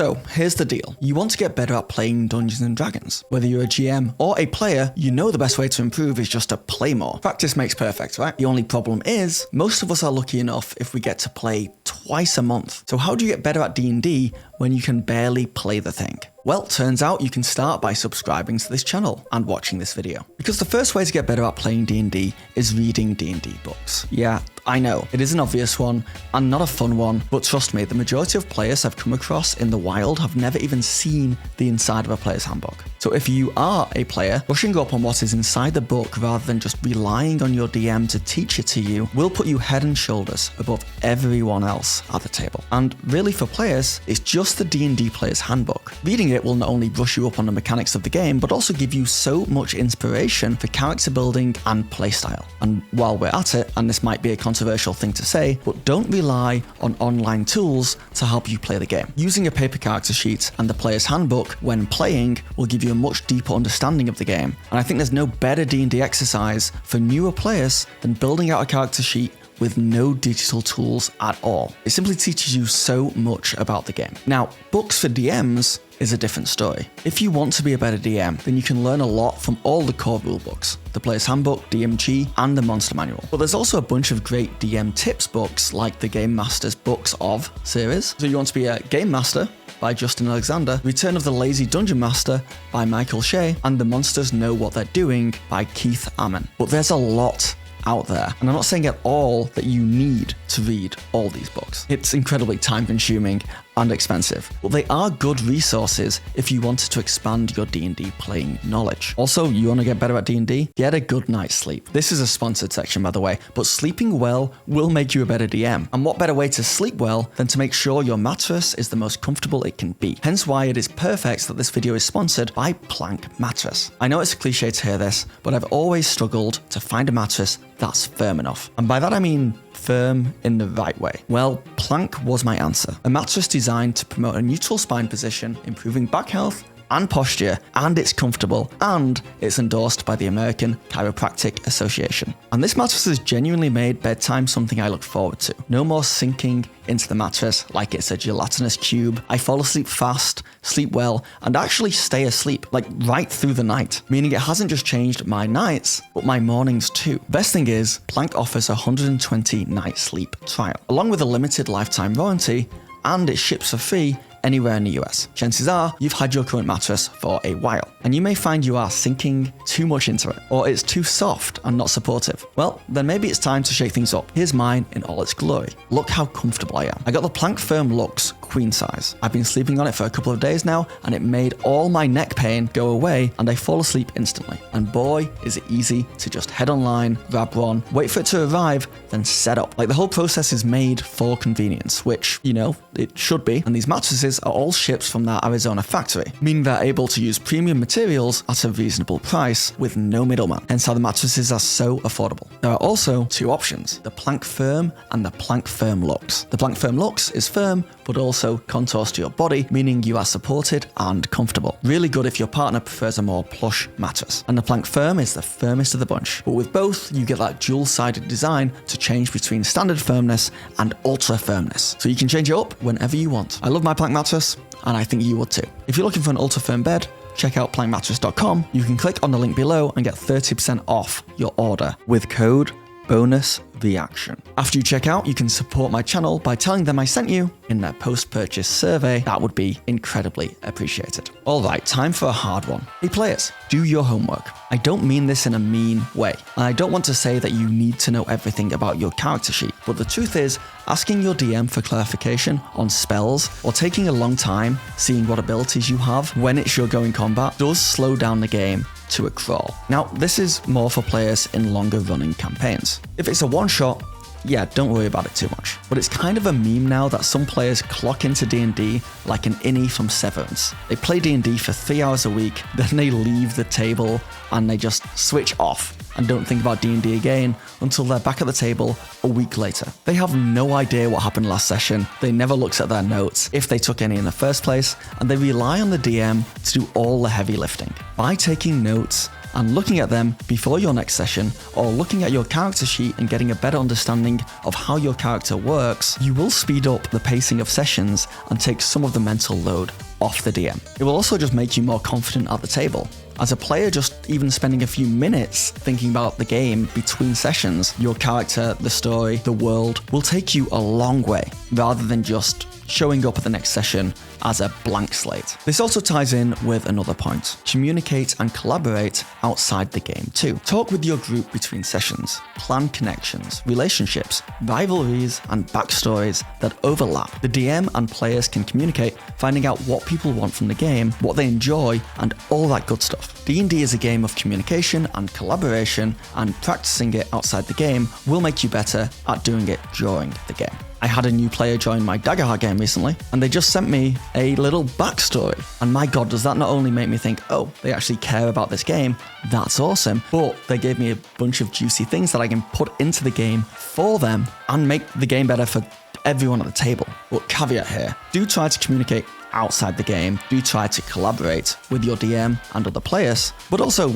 So here's the deal. You want to get better at playing Dungeons and Dragons. Whether you're a GM or a player, you know the best way to improve is just to play more. Practice makes perfect, right? The only problem is, most of us are lucky enough if we get to play twice a month. So how do you get better at D&D when you can barely play the thing? Well, turns out you can start by subscribing to this channel and watching this video. Because the first way to get better at playing D&D is reading D&D books. Yeah, I know, it is an obvious one and not a fun one, but trust me, the majority of players I've come across in the wild have never even seen the inside of a player's handbook. So if you are a player, brushing up on what is inside the book rather than just relying on your DM to teach it to you will put you head and shoulders above everyone else at the table. And really for players, it's just the D&D player's handbook. Reading it will not only brush you up on the mechanics of the game, but also give you so much inspiration for character building and playstyle. And while we're at it, and this might be a controversial thing to say, but don't rely on online tools to help you play the game. Using a paper character sheet and the player's handbook when playing will give you a much deeper understanding of the game. And I think there's no better D&D exercise for newer players than building out a character sheet with no digital tools at all. It simply teaches you so much about the game. Now, books for DMs is a different story. If you want to be a better DM, then you can learn a lot from all the core rule books, the Player's Handbook, DMG, and the Monster Manual. But there's also a bunch of great DM tips books like the Game Master's Books of series. So you want to be a Game Master by Justin Alexander, Return of the Lazy Dungeon Master by Michael Shea, and The Monsters Know What They're Doing by Keith Ammon. But there's a lot out there, and I'm not saying at all that you need to read all these books. It's incredibly time consuming and expensive, but they are good resources if you wanted to expand your D&D playing knowledge. Also, you want to get better at D&D? Get a good night's sleep. This is a sponsored section, by the way, but sleeping well will make you a better DM. And what better way to sleep well than to make sure your mattress is the most comfortable it can be. Hence why it is perfect that this video is sponsored by Plank Mattress. I know it's a cliche to hear this, but I've always struggled to find a mattress that's firm enough. And by that I mean firm in the right way. Well, Plank was my answer. A mattress designed to promote a neutral spine position, improving back health and posture, and it's comfortable, and it's endorsed by the American Chiropractic Association. And this mattress has genuinely made bedtime something I look forward to. No more sinking into the mattress like it's a gelatinous cube. I fall asleep fast, sleep well, and actually stay asleep, like right through the night, meaning it hasn't just changed my nights, but my mornings too. Best thing is, Plank offers a 120 night sleep trial, along with a limited lifetime warranty, and it ships for free anywhere in the US. Chances are you've had your current mattress for a while, and you may find you are sinking too much into it, or it's too soft and not supportive. Well, then maybe it's time to shake things up. Here's mine in all its glory. Look how comfortable I am. I got the Plank Firm Luxe queen size. I've been sleeping on it for a couple of days now, and it made all my neck pain go away, and I fall asleep instantly. And boy, is it easy to just head online, grab one, wait for it to arrive, then set up. Like, the whole process is made for convenience, which, you know, it should be. And these mattresses are all shipped from their Arizona factory, meaning they're able to use premium materials at a reasonable price with no middleman. Hence how the mattresses are so affordable. There are also two options, the Plank Firm and the Plank Firm Luxe. The Plank Firm Luxe is firm, but also contours to your body, meaning you are supported and comfortable. Really good if your partner prefers a more plush mattress. And the Plank Firm is the firmest of the bunch. But with both, you get that dual-sided design to change between standard firmness and ultra firmness. So you can change it up whenever you want. I love my Plank mattress, and I think you would too. If you're looking for an ultra firm bed, check out plankmattress.com. You can click on the link below and get 30% off your order with code BONUSREACTION. After you check out, you can support my channel by telling them I sent you in their post-purchase survey. That would be incredibly appreciated. All right, time for a hard one. Hey players, do your homework. I don't mean this in a mean way. I don't want to say that you need to know everything about your character sheet, but the truth is, asking your DM for clarification on spells or taking a long time seeing what abilities you have when it's your go in combat does slow down the game to a crawl. Now, this is more for players in longer running campaigns. If it's a one-shot, yeah, don't worry about it too much. But it's kind of a meme now that some players clock into D&D like an innie from Severance. They play D&D for 3 hours a week, then they leave the table and they just switch off and don't think about D&D again until they're back at the table a week later. They have no idea what happened last session, they never looked at their notes, if they took any in the first place, and they rely on the DM to do all the heavy lifting. By taking notes and looking at them before your next session, or looking at your character sheet and getting a better understanding of how your character works, you will speed up the pacing of sessions and take some of the mental load off the DM. It will also just make you more confident at the table. As a player, just even spending a few minutes thinking about the game between sessions, your character, the story, the world, will take you a long way, rather than just showing up at the next session as a blank slate. This also ties in with another point. Communicate and collaborate outside the game too. Talk with your group between sessions. Plan connections, relationships, rivalries, and backstories that overlap. The DM and players can communicate, finding out what people want from the game, what they enjoy, and all that good stuff. D&D is a game of communication and collaboration, and practicing it outside the game will make you better at doing it during the game. I had a new player join my Daggerheart game recently, and they just sent me a little backstory. And my god, does that not only make me think, oh, they actually care about this game, that's awesome, but they gave me a bunch of juicy things that I can put into the game for them and make the game better for everyone at the table. But caveat here, do try to communicate outside the game, do try to collaborate with your DM and other players, but also,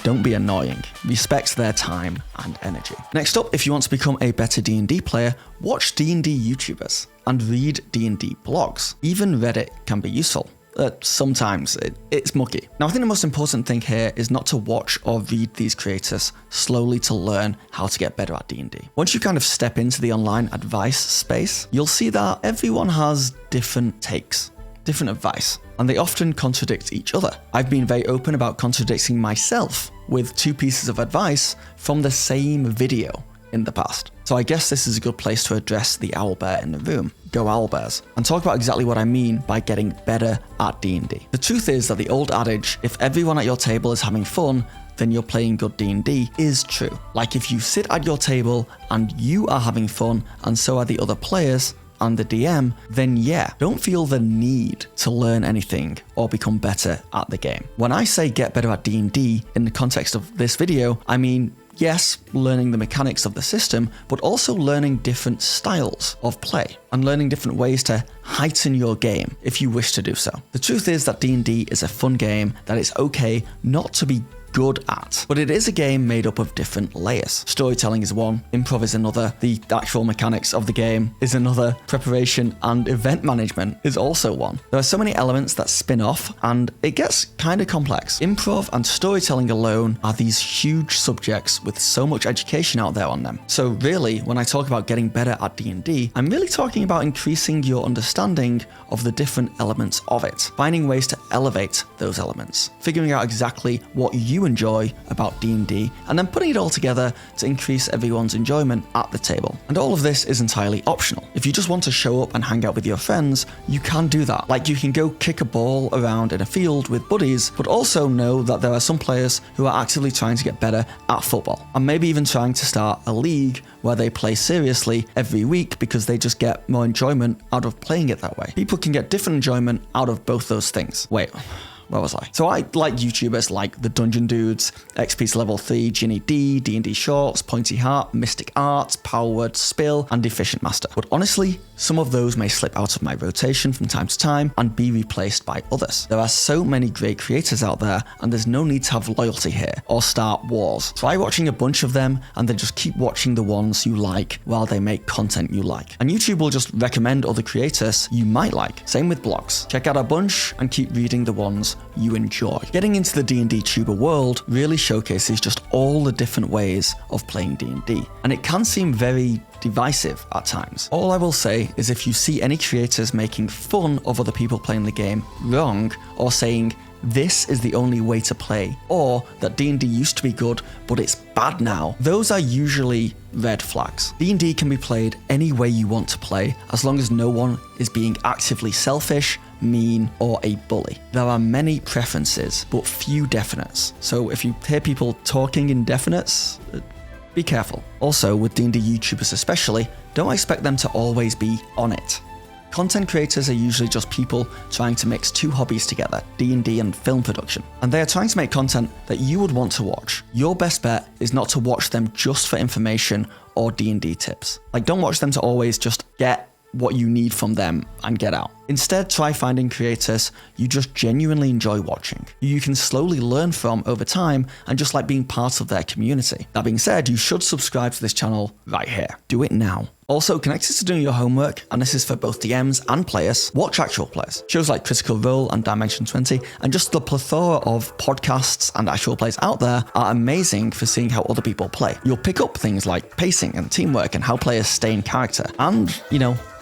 don't be annoying. Respect their time and energy. Next up, if you want to become a better D&D player, watch D&D YouTubers and read D&D blogs. Even Reddit can be useful. Sometimes it's mucky. Now, I think the most important thing here is not to watch or read these creators slowly to learn how to get better at D&D. Once you kind of step into the online advice space, you'll see that everyone has different takes, different advice, and they often contradict each other. I've been very open about contradicting myself with 2 pieces of advice from the same video in the past. So I guess this is a good place to address the owlbear in the room, go owlbears, and talk about exactly what I mean by getting better at D&D. The truth is that the old adage, if everyone at your table is having fun, then you're playing good D&D, is true. Like, if you sit at your table and you are having fun and so are the other players and the DM, then yeah, don't feel the need to learn anything or become better at the game. When I say get better at D&D in the context of this video, I mean, yes, learning the mechanics of the system, but also learning different styles of play and learning different ways to heighten your game if you wish to do so. The truth is that D&D is a fun game that it's okay not to be good at, but it is a game made up of different layers. Storytelling is one, improv is another, the actual mechanics of the game is another, preparation and event management is also one. There are so many elements that spin off, and it gets kind of complex. Improv and storytelling alone are these huge subjects with so much education out there on them. So really, when I talk about getting better at D&D, I'm really talking about increasing your understanding of the different elements of it, finding ways to elevate those elements, figuring out exactly what you enjoy about D&D, and then putting it all together to increase everyone's enjoyment at the table. And all of this is entirely optional. If you just want to show up and hang out with your friends, you can do that. Like, you can go kick a ball around in a field with buddies, but also know that there are some players who are actively trying to get better at football, and maybe even trying to start a league where they play seriously every week because they just get more enjoyment out of playing it that way. People can get different enjoyment out of both those things. Wait, where was I? So I like YouTubers like the Dungeon Dudes, XP's Level 3, Ginny D, D&D Shorts, Pointy Heart, Mystic Arts, Power Word Spill, and Efficient Master. But honestly, some of those may slip out of my rotation from time to time and be replaced by others. There are so many great creators out there, and there's no need to have loyalty here or start wars. Try watching a bunch of them and then just keep watching the ones you like while they make content you like. And YouTube will just recommend other creators you might like. Same with blogs. Check out a bunch and keep reading the ones you enjoy. Getting into the D&D tuber world really showcases just all the different ways of playing D&D, and it can seem very divisive at times. All I will say is, if you see any creators making fun of other people playing the game wrong, or saying this is the only way to play, or that D&D used to be good but it's bad now, those are usually red flags. D&D can be played any way you want to play, as long as no one is being actively selfish, mean, or a bully. There are many preferences, but few definites. So if you hear people talking in definites, be careful. Also, with D&D YouTubers especially, don't expect them to always be on it. Content creators are usually just people trying to mix 2 hobbies together, D&D and film production. And they are trying to make content that you would want to watch. Your best bet is not to watch them just for information or D&D tips. Like, don't watch them to always just get what you need from them and get out. Instead, try finding creators you just genuinely enjoy watching, who you can slowly learn from over time and just like being part of their community. That being said, you should subscribe to this channel right here. Do it now. Also, connected to doing your homework, and this is for both DMs and players, watch actual plays. Shows like Critical Role and Dimension 20, and just the plethora of podcasts and actual plays out there are amazing for seeing how other people play. You'll pick up things like pacing and teamwork and how players stay in character, and,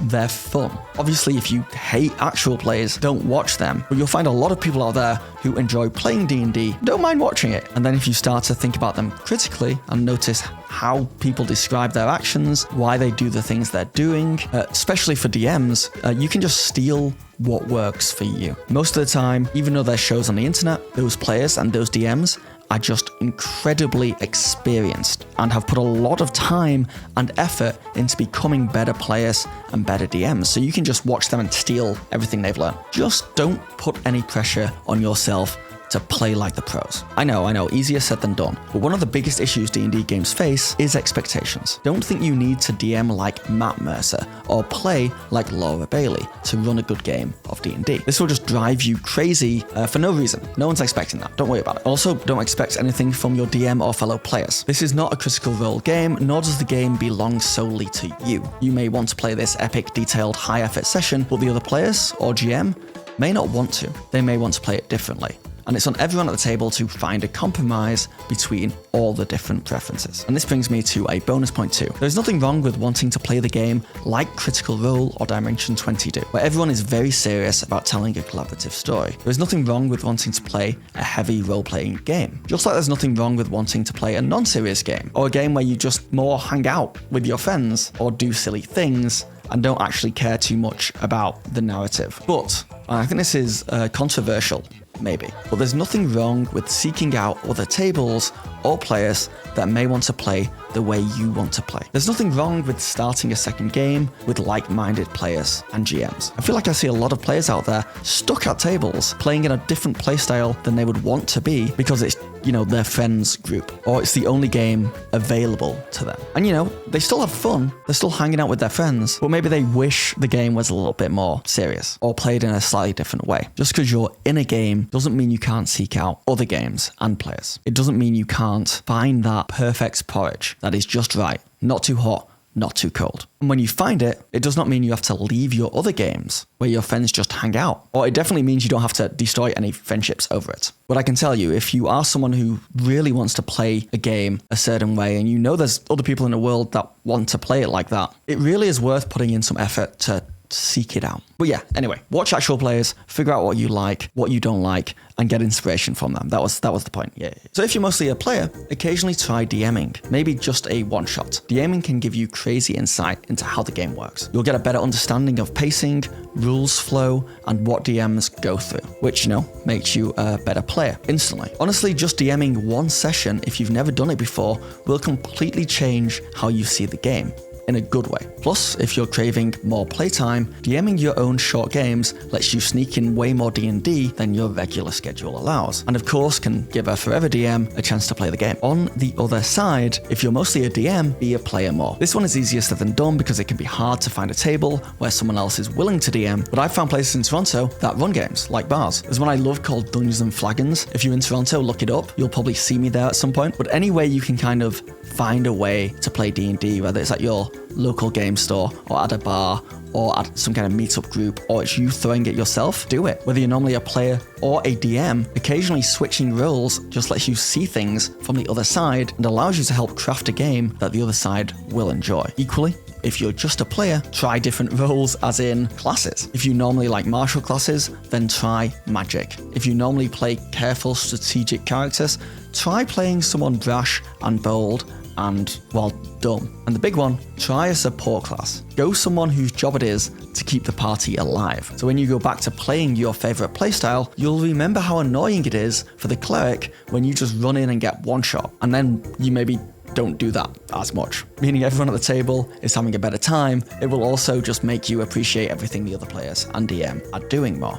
they're fun. Obviously, if you hate actual plays, don't watch them, but you'll find a lot of people out there who enjoy playing D&D, don't mind watching it. And then if you start to think about them critically and notice how people describe their actions, why they do the things they're doing, especially for DMs, you can just steal what works for you. Most of the time, even though there's shows on the internet, those players and those DMs are just incredibly experienced and have put a lot of time and effort into becoming better players and better DMs. So you can just watch them and steal everything they've learned. Just don't put any pressure on yourself to play like the pros. I know, easier said than done, but one of the biggest issues D&D games face is expectations. Don't think you need to DM like Matt Mercer or play like Laura Bailey to run a good game of D&D. This will just drive you crazy for no reason. No one's expecting that. Don't worry about it. Also, don't expect anything from your DM or fellow players. This is not a Critical Role game, nor does the game belong solely to you. You may want to play this epic, detailed, high-effort session, but the other players or GM may not want to. They may want to play it differently. And it's on everyone at the table to find a compromise between all the different preferences. And this brings me to a bonus point too. There's nothing wrong with wanting to play the game like Critical Role or Dimension 20 do, where everyone is very serious about telling a collaborative story. There's nothing wrong with wanting to play a heavy role-playing game. Just like there's nothing wrong with wanting to play a non-serious game, or a game where you just more hang out with your friends, or do silly things, and don't actually care too much about the narrative. But, and I think this is controversial, maybe, but there's nothing wrong with seeking out other tables or players that may want to play the way you want to play. There's nothing wrong with starting a second game with like-minded players and GMs. I feel like I see a lot of players out there stuck at tables playing in a different playstyle than they would want to be because it's, their friends group, or it's the only game available to them. And they still have fun, they're still hanging out with their friends, but maybe they wish the game was a little bit more serious or played in a slightly different way. Just because you're in a game doesn't mean you can't seek out other games and players. It doesn't mean you can't find that perfect porridge that is just right, not too hot, not too cold. And when you find it, it does not mean you have to leave your other games where your friends just hang out. Or it definitely means you don't have to destroy any friendships over it. But I can tell you, if you are someone who really wants to play a game a certain way, and there's other people in the world that want to play it like that, it really is worth putting in some effort to seek it out. But yeah, anyway, watch actual players, figure out what you like, what you don't like, and get inspiration from them. That was the point. Yeah. So if you're mostly a player, occasionally try DMing. Maybe just a one-shot. DMing can give you crazy insight into how the game works. You'll get a better understanding of pacing, rules flow, and what DMs go through, which, makes you a better player instantly. Honestly, just DMing one session, if you've never done it before, will completely change how you see the game. In a good way. Plus, if you're craving more playtime, DMing your own short games lets you sneak in way more D&D than your regular schedule allows, and of course can give a forever DM a chance to play the game. On the other side, if you're mostly a DM, be a player more. This one is easier said than done because it can be hard to find a table where someone else is willing to DM, but I've found places in Toronto that run games, like bars. There's one I love called Dungeons and Flagons. If you're in Toronto, look it up. You'll probably see me there at some point, but any way you can kind of find a way to play D&D, whether it's at your local game store or at a bar or at some kind of meetup group, or it's you throwing it yourself, do it. Whether you're normally a player or a DM, occasionally switching roles just lets you see things from the other side and allows you to help craft a game that the other side will enjoy. Equally, if you're just a player, try different roles as in classes. If you normally like martial classes, then try magic. If you normally play careful strategic characters, try playing someone brash and bold and, well, dumb. And the big one, try a support class. Go someone whose job it is to keep the party alive. So when you go back to playing your favorite playstyle, you'll remember how annoying it is for the cleric when you just run in and get one shot. And then you maybe don't do that as much. Meaning everyone at the table is having a better time. It will also just make you appreciate everything the other players and DM are doing more,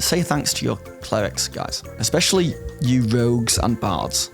Say thanks to your clerics, guys. Especially you rogues and bards.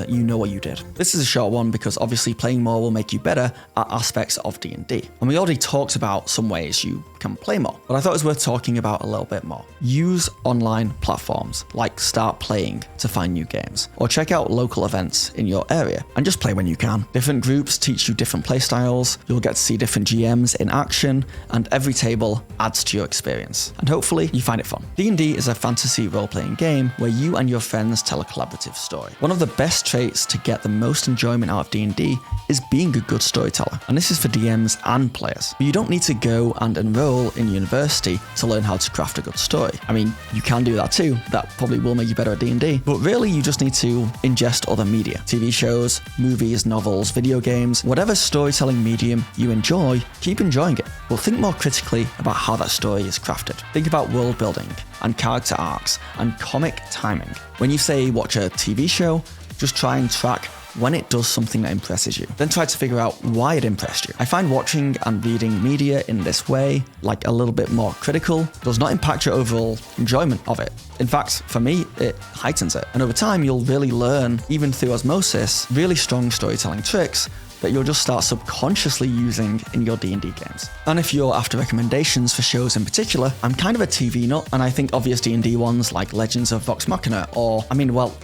You know what you did. This is a short one because obviously playing more will make you better at aspects of D&D. And we already talked about some ways you can can play more. But I thought it was worth talking about a little bit more. Use online platforms like Start Playing to find new games, or check out local events in your area and just play when you can. Different groups teach you different play styles, you'll get to see different GMs in action, and every table adds to your experience. And hopefully you find it fun. D&D is a fantasy role-playing game where you and your friends tell a collaborative story. One of the best traits to get the most enjoyment out of D&D is being a good storyteller, and this is for DMs and players. But you don't need to go and enroll in university to learn how to craft a good story. I mean, you can do that too, that probably will make you better at D&D, but really you just need to ingest other media. TV shows, movies, novels, video games, whatever storytelling medium you enjoy, keep enjoying it. But think more critically about how that story is crafted. Think about world building and character arcs and comic timing. When you say watch a TV show, just try and track when it does something that impresses you. Then try to figure out why it impressed you. I find watching and reading media in this way, like a little bit more critical, does not impact your overall enjoyment of it. In fact, for me, it heightens it. And over time, you'll really learn, even through osmosis, really strong storytelling tricks that you'll just start subconsciously using in your D&D games. And if you're after recommendations for shows in particular, I'm kind of a TV nut, and I think obvious D&D ones like Legends of Vox Machina, or,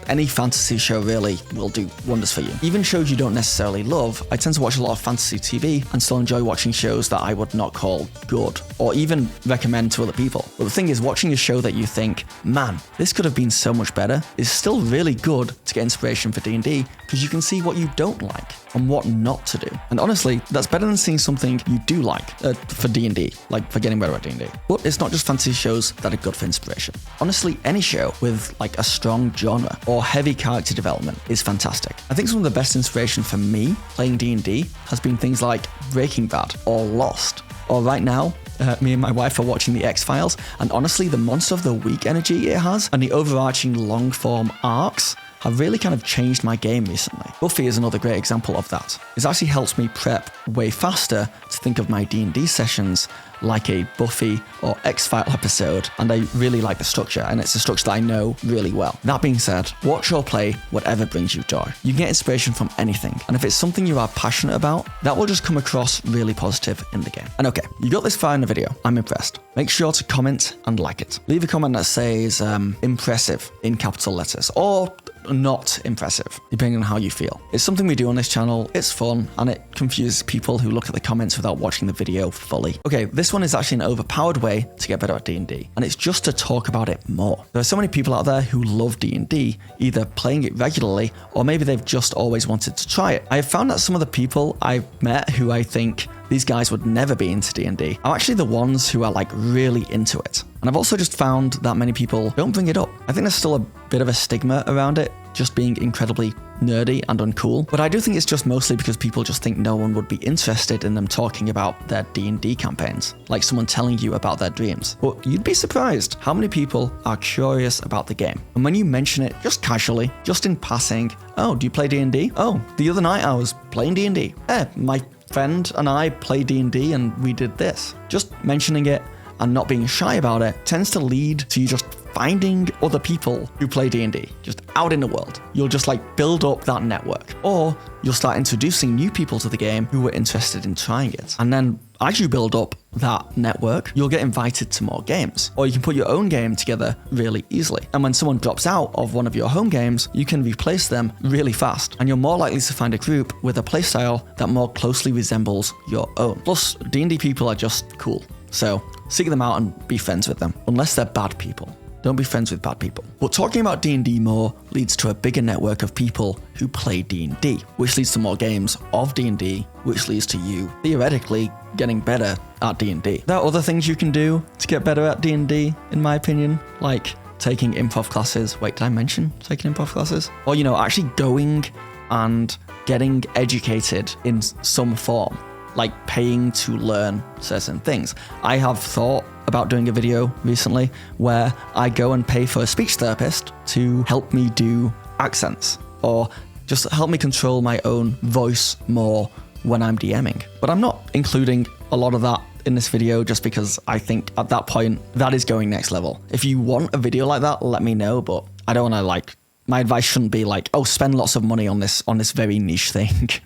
any fantasy show really will do wonders for you. Even shows you don't necessarily love, I tend to watch a lot of fantasy TV and still enjoy watching shows that I would not call good, or even recommend to other people. But the thing is, watching a show that you think, man, this could have been so much better, is still really good to get inspiration for D&D, because you can see what you don't like and what not to do. And honestly, that's better than seeing something you do like for D&D, like for getting better at D&D. But it's not just fantasy shows that are good for inspiration. Honestly, any show with like a strong genre or heavy character development is fantastic. I think some of the best inspiration for me playing D&D has been things like Breaking Bad or Lost. Or right now, me and my wife are watching The X-Files, and honestly, the Monster of the Week energy it has and the overarching long-form arcs have really kind of changed my game recently. Buffy is another great example of that. It actually helps me prep way faster to think of my D&D sessions like a Buffy or X-File episode, and I really like the structure, and it's a structure that I know really well. That being said, watch or play whatever brings you joy. You can get inspiration from anything, and if it's something you are passionate about, that will just come across really positive in the game. And okay, you got this far in the video, I'm impressed. Make sure to comment and like it. Leave a comment that says impressive in capital letters, or not impressive, depending on how you feel. It's something we do on this channel, it's fun, and it confuses people who look at the comments without watching the video fully. Okay, this one is actually an overpowered way to get better at D&D, and it's just to talk about it more. There are so many people out there who love D&D, either playing it regularly, or maybe they've just always wanted to try it. I have found that some of the people I've met who I think these guys would never be into D&D are actually the ones who are like really into it. And I've also just found that many people don't bring it up. I think there's still a bit of a stigma around it, just being incredibly nerdy and uncool. But I do think it's just mostly because people just think no one would be interested in them talking about their D&D campaigns, like someone telling you about their dreams. But you'd be surprised how many people are curious about the game. And when you mention it just casually, just in passing, oh, do you play D&D? Oh, the other night I was playing D&D. My friend and I play D&D and we did this. Just mentioning it and not being shy about it tends to lead to you just finding other people who play D&D just out in the world. You'll just like build up that network, or you'll start introducing new people to the game who are interested in trying it. And then as you build up that network, you'll get invited to more games, or you can put your own game together really easily. And when someone drops out of one of your home games, you can replace them really fast, and you're more likely to find a group with a playstyle that more closely resembles your own. Plus, D&D people are just cool, so seek them out and be friends with them, unless they're bad people. Don't be friends with bad people. But talking about D&D more leads to a bigger network of people who play D&D, which leads to more games of D&D, which leads to you, theoretically, getting better at D&D. There are other things you can do to get better at D&D, in my opinion, like taking improv classes. Wait, did I mention taking improv classes? Or, actually going and getting educated in some form, like paying to learn certain things. I have thought about doing a video recently where I go and pay for a speech therapist to help me do accents, or just help me control my own voice more when I'm DMing. But I'm not including a lot of that in this video just because I think at that point that is going next level. If you want a video like that, let me know, but I don't want to my advice shouldn't be like, oh, spend lots of money on this very niche thing.